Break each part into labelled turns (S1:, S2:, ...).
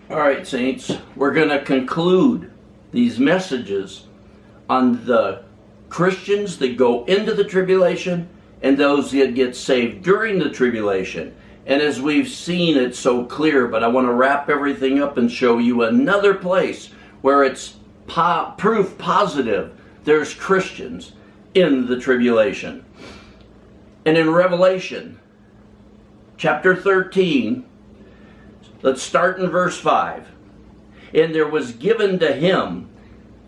S1: All right, saints, we're going to conclude these messages on the Christians that go into the tribulation and those that get saved during the tribulation. And as we've seen, it's so clear, but I want to wrap everything up and show you another place where it's proof positive there's Christians in the tribulation. And in Revelation chapter 13, let's start in verse 5. And there was given to him,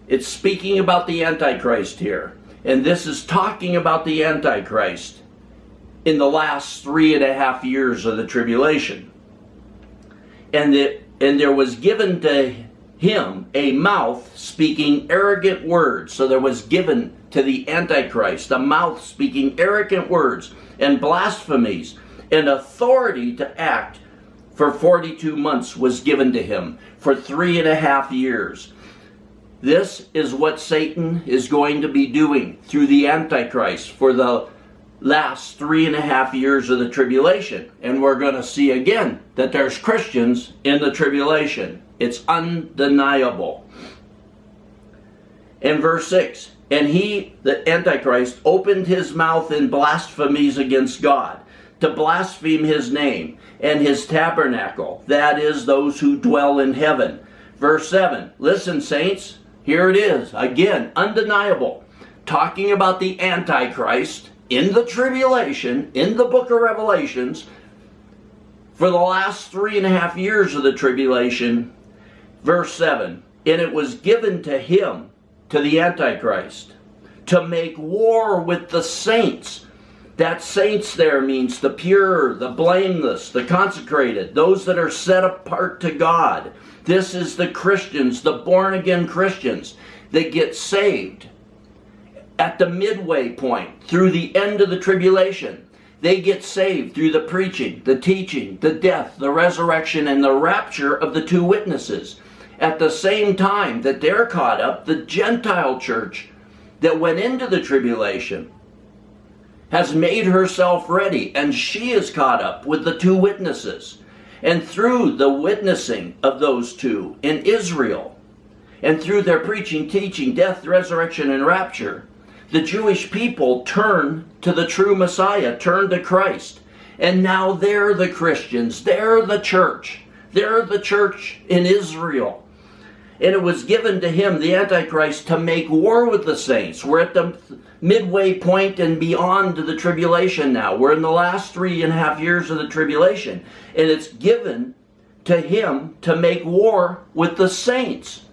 S1: it's speaking about the Antichrist here. And this is talking about the Antichrist in the last 3.5 years of the tribulation. And there was given to him a mouth speaking arrogant words. So there was given to the Antichrist a mouth speaking arrogant words and blasphemies, and authority to act for 42 months was given to him for 3.5 years. This is what Satan is going to be doing through the Antichrist for the last 3.5 years of the tribulation. And we're going to see again that there's Christians in the tribulation. It's undeniable. In verse 6, and he, the Antichrist, opened his mouth in blasphemies against God, to blaspheme his name and his tabernacle, that is, those who dwell in heaven. Verse 7, listen, saints, here it is, again, undeniable, talking about the Antichrist in the tribulation, in the book of Revelations, for the last 3.5 years of the tribulation. Verse 7, and it was given to him, to the Antichrist, to make war with the saints. That saints there means the pure, the blameless, the consecrated, those that are set apart to God. This is the Christians, the born-again Christians that get saved at the midway point through the end of the tribulation. They get saved through the preaching, the teaching, the death, the resurrection, and the rapture of the two witnesses. At the same time that they're caught up, the Gentile church that went into the tribulation has made herself ready, and she is caught up with the two witnesses. And through the witnessing of those two in Israel, and through their preaching, teaching, death, resurrection, and rapture, the Jewish people turn to the true Messiah, turn to Christ. And now they're the Christians, they're the church in Israel. And it was given to him, the Antichrist, to make war with the saints. We're at the midway point and beyond the tribulation now. We're in the last 3.5 years of the tribulation. And it's given to him to make war with the saints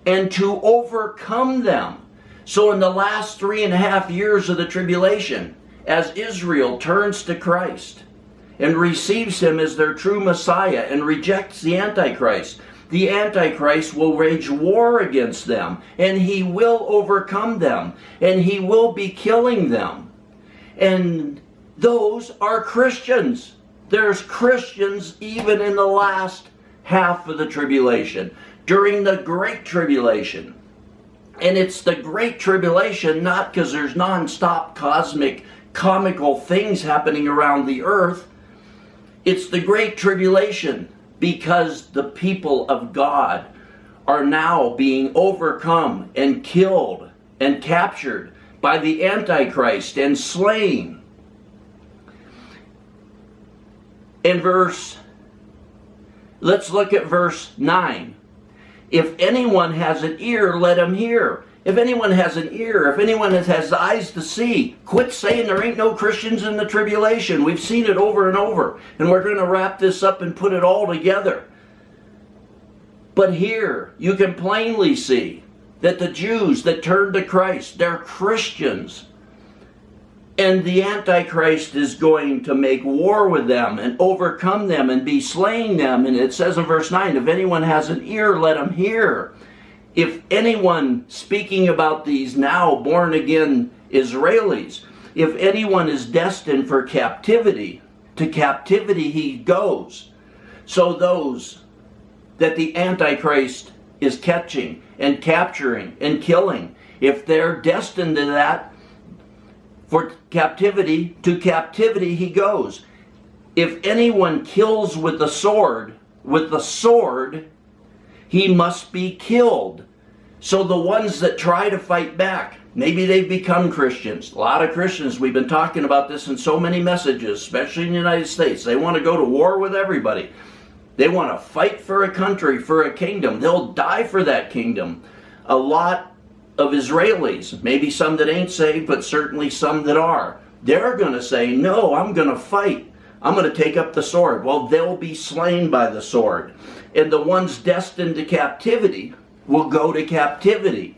S1: and to overcome them. So in the last 3.5 years of the tribulation, as Israel turns to Christ and receives him as their true Messiah and rejects the Antichrist will wage war against them, and he will overcome them, and he will be killing them. And those are Christians. There's Christians even in the last half of the tribulation, during the Great Tribulation. And it's the Great Tribulation not because there's non-stop cosmic, comical things happening around the earth. It's the Great Tribulation because the people of God are now being overcome and killed and captured by the Antichrist and slain. Let's look at verse 9. If anyone has an ear, let him hear. If anyone has an ear, if anyone has eyes to see, quit saying there ain't no Christians in the tribulation. We've seen it over and over. And we're going to wrap this up and put it all together. But here, you can plainly see that the Jews that turned to Christ, they're Christians. And the Antichrist is going to make war with them and overcome them and be slaying them. And it says in verse 9, if anyone has an ear, let him hear. If anyone, speaking about these now born-again Israelis, if anyone is destined for captivity, to captivity he goes. So those that the Antichrist is catching and capturing and killing, if they're destined to that, for captivity, to captivity he goes. If anyone kills with the sword, with the sword, he must be killed. So the ones that try to fight back, maybe they've become Christians. A lot of Christians, we've been talking about this in so many messages, especially in the United States. They want to go to war with everybody. They want to fight for a country, for a kingdom. They'll die for that kingdom. A lot of Israelis, maybe some that ain't saved, but certainly some that are, they're going to say, no, I'm going to fight. I'm going to take up the sword. Well, they'll be slain by the sword. And the ones destined to captivity will go to captivity.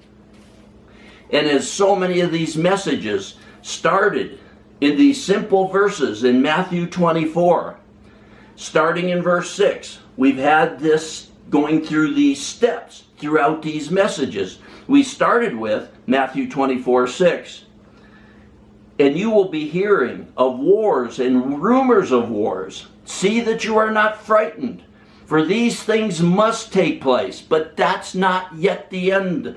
S1: And as so many of these messages started in these simple verses in Matthew 24, starting in verse 6, we've had this going through these steps throughout these messages. We started with Matthew 24:6. And you will be hearing of wars and rumors of wars. See that you are not frightened, for these things must take place, but that's not yet the end,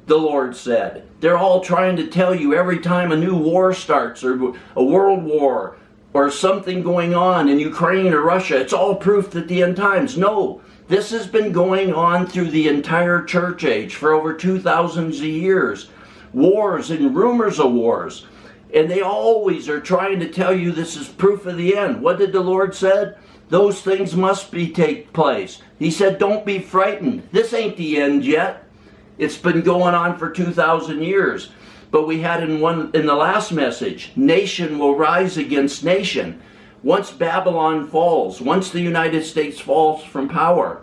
S1: the Lord said. They're all trying to tell you every time a new war starts, or a world war, or something going on in Ukraine or Russia, it's all proof that the end times. No, this has been going on through the entire church age for over 2,000 years. Wars and rumors of wars. And they always are trying to tell you this is proof of the end. What did the Lord said? Those things must take place. He said, don't be frightened. This ain't the end yet. It's been going on for 2,000 years. But we had in the last message, nation will rise against nation. Once Babylon falls, once the United States falls from power,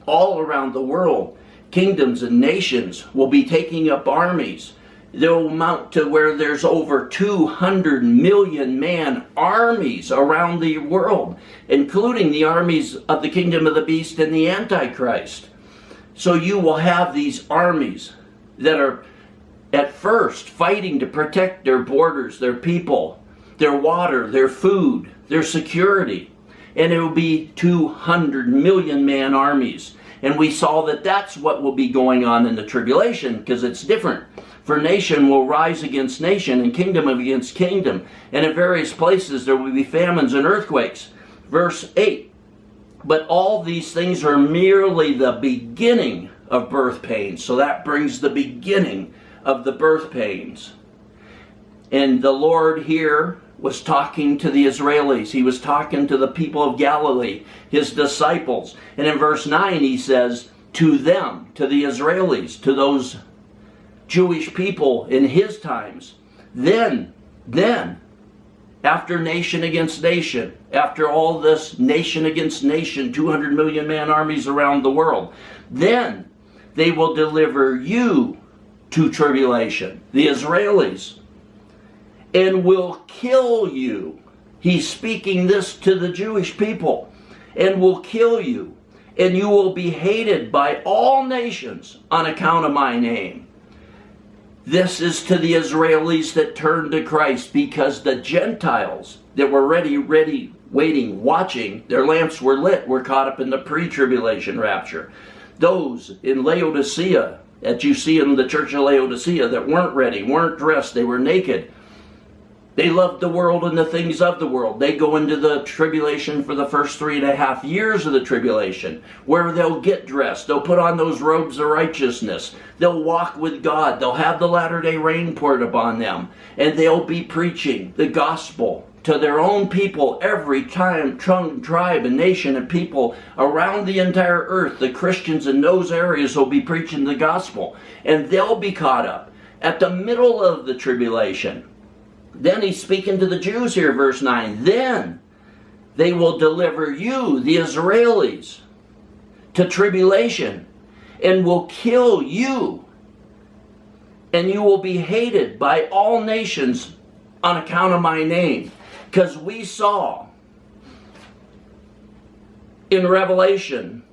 S1: all around the world, kingdoms and nations will be taking up armies. They'll amount to where there's over 200 million man armies around the world, including the armies of the kingdom of the beast and the Antichrist. So you will have these armies that are at first fighting to protect their borders, their people, their water, their food, their security. And it will be 200 million man armies. And we saw that that's what will be going on in the tribulation, because it's different. For nation will rise against nation, and kingdom against kingdom. And in various places there will be famines and earthquakes. Verse 8. But all these things are merely the beginning of birth pains. So that brings the beginning of the birth pains. And the Lord here was talking to the Israelis. He was talking to the people of Galilee, his disciples. And in verse 9 he says, to them, to the Israelis, to those Jewish people in his times, then, after nation against nation, after all this nation against nation, 200 million man armies around the world, then they will deliver you to tribulation, the Israelis, and will kill you. He's speaking this to the Jewish people. And will kill you, and you will be hated by all nations on account of my name. This is to the Israelis that turned to Christ, because the Gentiles that were ready, waiting, watching, their lamps were lit, were caught up in the pre-tribulation rapture. Those in Laodicea, that you see in the church of Laodicea, that weren't ready, weren't dressed, they were naked. They loved the world and the things of the world. They go into the tribulation for the first 3.5 years of the tribulation, where they'll get dressed. They'll put on those robes of righteousness. They'll walk with God. They'll have the latter-day rain poured upon them. And they'll be preaching the gospel to their own people, every time, tongue, tribe, and nation, and people around the entire earth. The Christians in those areas will be preaching the gospel. And they'll be caught up at the middle of the tribulation. Then he's speaking to the Jews here, verse 9. Then they will deliver you, the Israelis, to tribulation, and will kill you. And you will be hated by all nations on account of my name. Because we saw in Revelation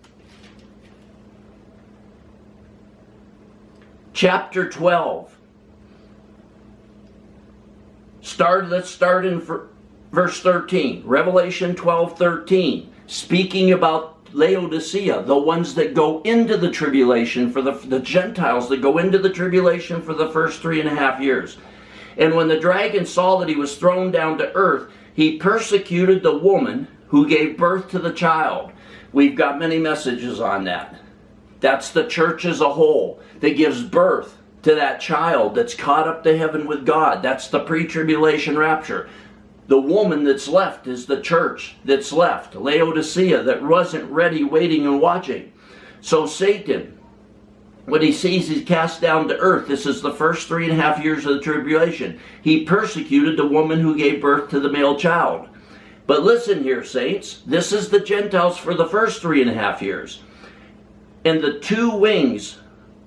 S1: chapter 12, let's start in verse 13. Revelation 12:13. Speaking about Laodicea, the ones that go into the tribulation, for the Gentiles that go into the tribulation for the first 3.5 years. And when the dragon saw that he was thrown down to earth, he persecuted the woman who gave birth to the child. We've got many messages on that. That's the church as a whole that gives birth to that child that's caught up to heaven with God. That's the pre-tribulation rapture. The woman that's left is the church that's left, Laodicea, that wasn't ready, waiting and watching. So Satan, when he sees he's cast down to earth, this is the first 3.5 years of the tribulation, he persecuted the woman who gave birth to the male child. But listen here, saints, this is the Gentiles for the first 3.5 years. And the 2 wings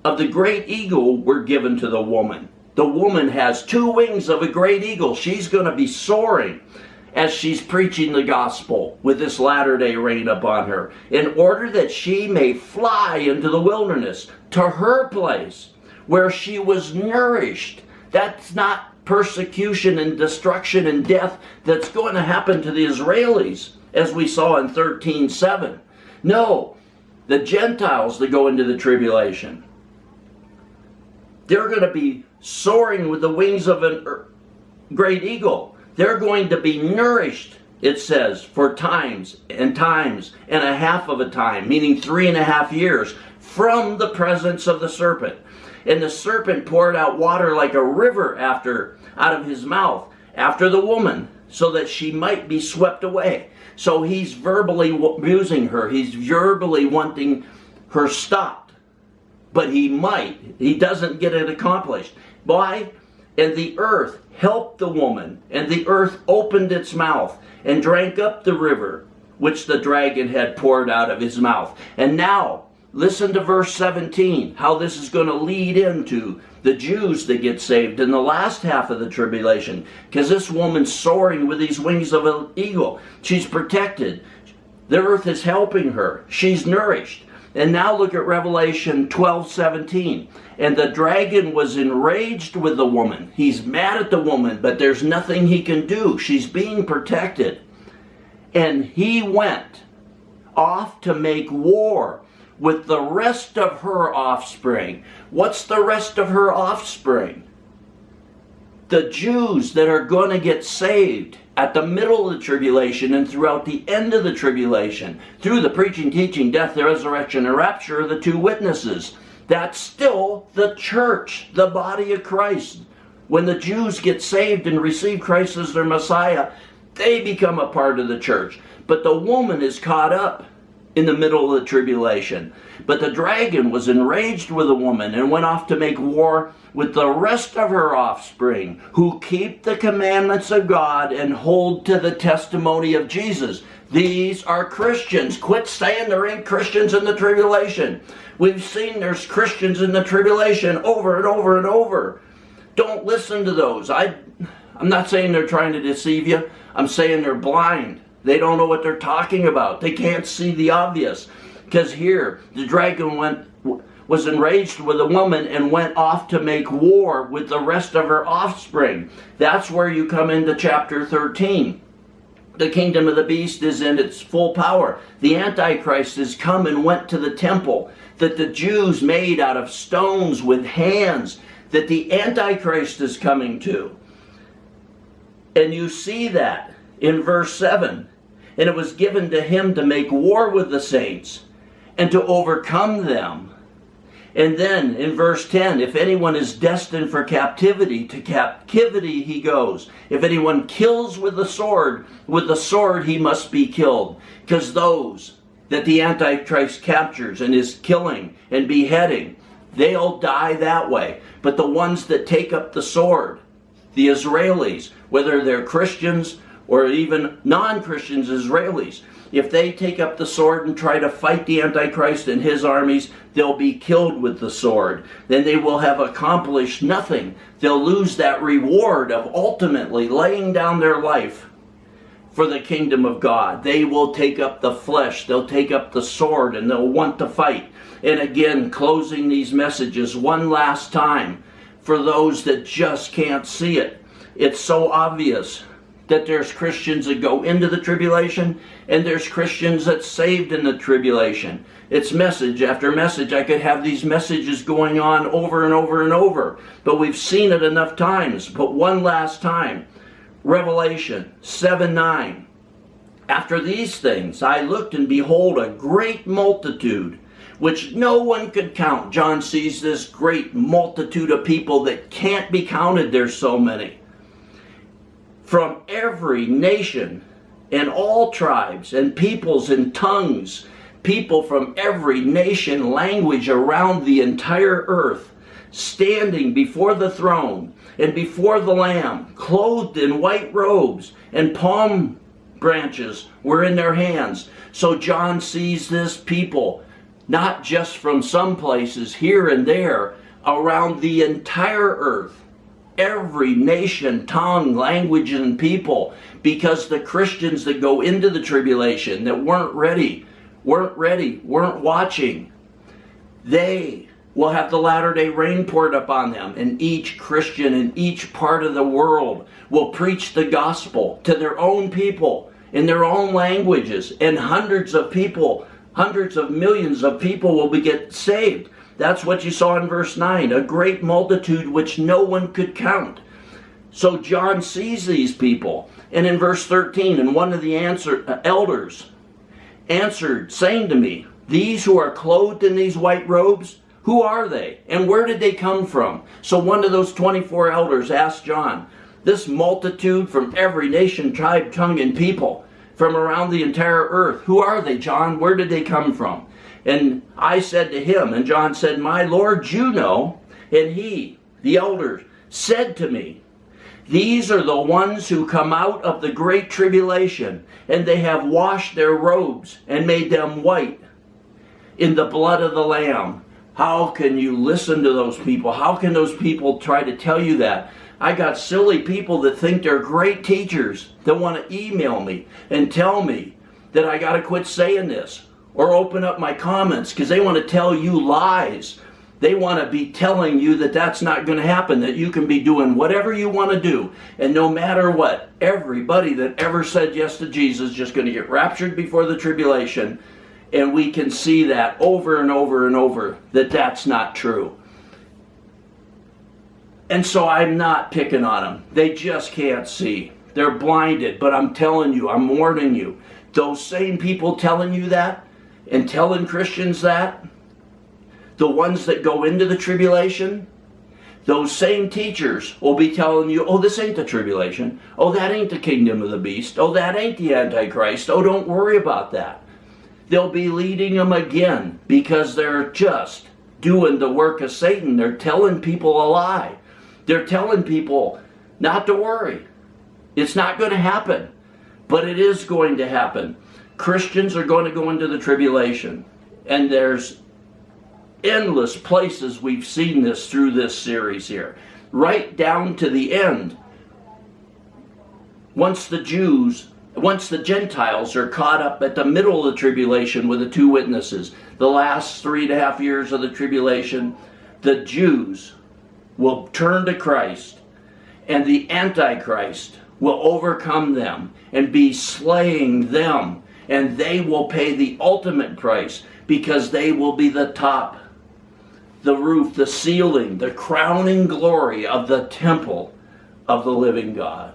S1: of the great eagle were given to the woman. The woman has 2 wings of a great eagle. She's going to be soaring as she's preaching the gospel with this latter-day rain upon her, in order that she may fly into the wilderness to her place where she was nourished. That's not persecution and destruction and death that's going to happen to the Israelis, as we saw in 13:7. No, the Gentiles that go into the tribulation, they're going to be soaring with the wings of a great eagle. They're going to be nourished, it says, for times and a half of a time, meaning 3.5 years, from the presence of the serpent. And the serpent poured out water like a river out of his mouth after the woman, so that she might be swept away. So he's verbally abusing her. He's verbally wanting her stopped. But he doesn't get it accomplished. Why? And the earth helped the woman, and the earth opened its mouth and drank up the river which the dragon had poured out of his mouth. And now, listen to verse 17, how this is going to lead into the Jews that get saved in the last half of the tribulation. Because this woman's soaring with these wings of an eagle. She's protected. The earth is helping her. She's nourished. And now look at Revelation 12:17. And the dragon was enraged with the woman. He's mad at the woman, but there's nothing he can do. She's being protected. And he went off to make war with the rest of her offspring. What's the rest of her offspring? The Jews that are going to get saved at the middle of the tribulation and throughout the end of the tribulation, through the preaching, teaching, death, the resurrection, and rapture of the 2 witnesses. That's still the church, the body of Christ. When the Jews get saved and receive Christ as their Messiah, they become a part of the church. But the woman is caught up in the middle of the tribulation. But the dragon was enraged with the woman and went off to make war with the rest of her offspring, who keep the commandments of God and hold to the testimony of Jesus. These are Christians. Quit saying there ain't Christians in the tribulation. We've seen there's Christians in the tribulation over and over and over. Don't listen to those. I'm not saying they're trying to deceive you. I'm saying they're blind. They don't know what they're talking about. They can't see the obvious. Because here, the dragon was enraged with the woman and went off to make war with the rest of her offspring. That's where you come into chapter 13. The kingdom of the beast is in its full power. The Antichrist has come and went to the temple that the Jews made out of stones with hands, that the Antichrist is coming to. And you see that in verse 7. And it was given to him to make war with the saints and to overcome them. And then in verse 10, if anyone is destined for captivity, to captivity he goes. If anyone kills with the sword he must be killed. Because those that the Antichrist captures and is killing and beheading, they'll die that way. But the ones that take up the sword, the Israelis, whether they're Christians or even non-Christians Israelis, if they take up the sword and try to fight the Antichrist and his armies, they'll be killed with the sword. Then they will have accomplished nothing. They'll lose that reward of ultimately laying down their life for the kingdom of God. They will take up the flesh, they'll take up the sword, and they'll want to fight. And again, closing these messages one last time for those that just can't see it. It's so obvious that there's Christians that go into the tribulation and there's Christians that's saved in the tribulation. It's message after message. I could have these messages going on over and over and over, but we've seen it enough times. But one last time, Revelation 7:9. After these things I looked, and behold, a great multitude, which no one could count. John sees this great multitude of people that can't be counted. There's so many. From every nation and all tribes and peoples and tongues, people from every nation, language around the entire earth, standing before the throne and before the Lamb, clothed in white robes, and palm branches were in their hands. So John sees this people, not just from some places here and there, around the entire earth. Every nation, tongue, language, and people, because the Christians that go into the tribulation that weren't ready, weren't watching, they will have the latter-day rain poured upon them, and each Christian in each part of the world will preach the gospel to their own people in their own languages, and hundreds of millions of people will get saved. That's what you saw in verse 9, a great multitude which no one could count. So John sees these people. And in verse 13, and one of the elders answered, saying to me, these who are clothed in these white robes, who are they? And where did they come from? So one of those 24 elders asked John, this multitude from every nation, tribe, tongue, and people, from around the entire earth, who are they, John? Where did they come from? And I said to him, and John said, my Lord, you know. And he, the elder, said to me, these are the ones who come out of the great tribulation, and they have washed their robes and made them white in the blood of the Lamb. How can you listen to those people? How can those people try to tell you that? I got silly people that think they're great teachers that want to email me and tell me that I got to quit saying this, or open up my comments, because they want to tell you lies. They want to be telling you that that's not going to happen, that you can be doing whatever you want to do. And no matter what, everybody that ever said yes to Jesus is just going to get raptured before the tribulation. And we can see that over and over and over, that that's not true. And so I'm not picking on them. They just can't see. They're blinded. But I'm telling you, I'm warning you, those same people telling you that, and telling Christians that, the ones that go into the tribulation, those same teachers will be telling you, oh, this ain't the tribulation. Oh, that ain't the kingdom of the beast. Oh, that ain't the Antichrist. Oh, don't worry about that. They'll be leading them again, because they're just doing the work of Satan. They're telling people a lie. They're telling people not to worry. It's not going to happen. But it is going to happen. Christians are going to go into the tribulation. And there's endless places we've seen this through this series here. Right down to the end. Once the Gentiles are caught up at the middle of the tribulation with the two witnesses, the last 3.5 years of the tribulation, the Jews will turn to Christ, and the Antichrist will overcome them and be slaying them, and they will pay the ultimate price, because they will be the top, the roof, the ceiling, the crowning glory of the temple of the living God.